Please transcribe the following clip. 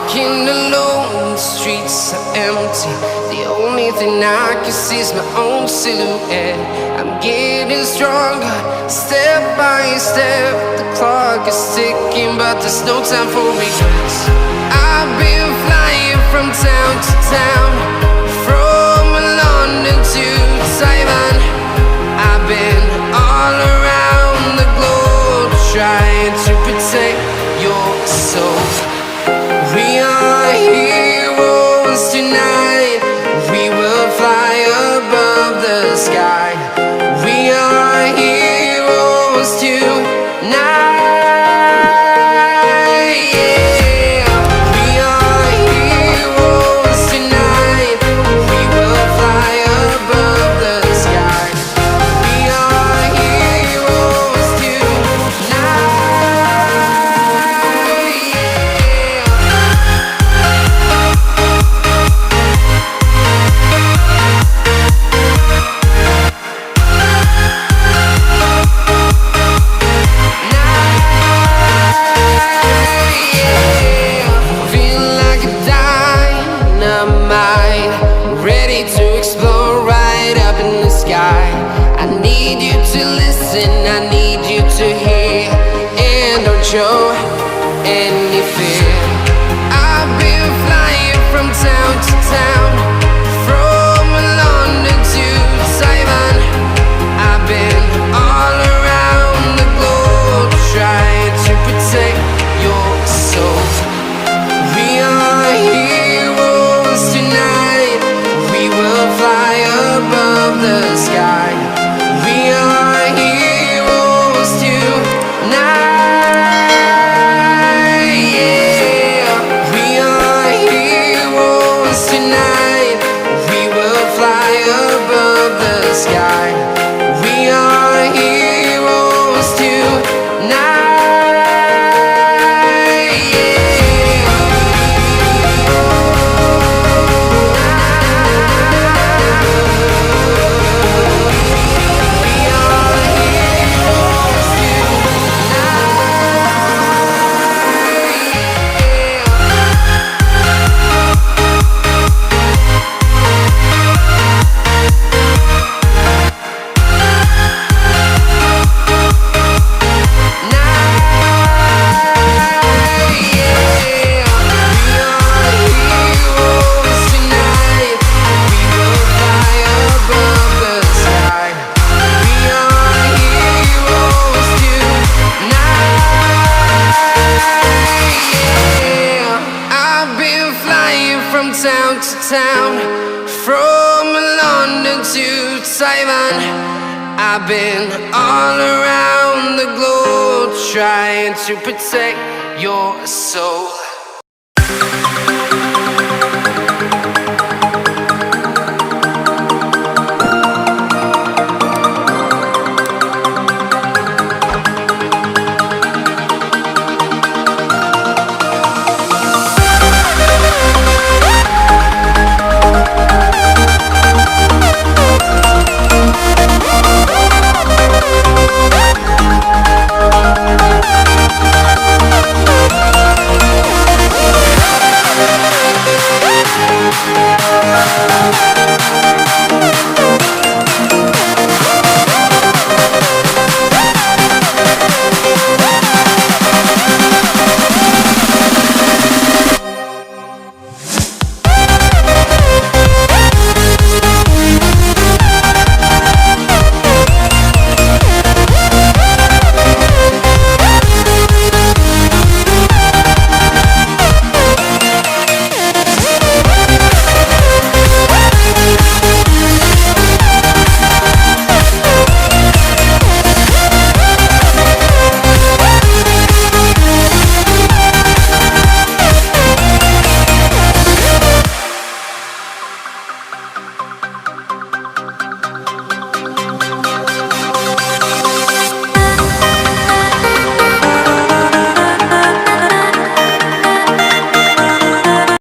walking alone, the streets are empty. The only thing I can see is my own silhouette. I'm getting stronger, step by step. The clock is ticking, but there's no time for regrets. I've been flying from town to town, from London to Taiwan. I've been all around the globe, trying to protect your soul. We are heroes tonight. We will fly above the sky. We are heroes tonight. Yeah. We are heroes tonight. We will fly above the sky. We are heroes tonight. I need you to hear and don't show any fear. I've been flying from town to town, from London to Taiwan. I've been all around the globe, trying to protect your soul. We are heroes tonight. We will fly above the sky. We are heroes tonight. Yeah. We are heroes tonight. We will fly above the sky. We are heroes tonight. Town to town, from London to Taiwan. I've been all around the globe, trying to protect your soul.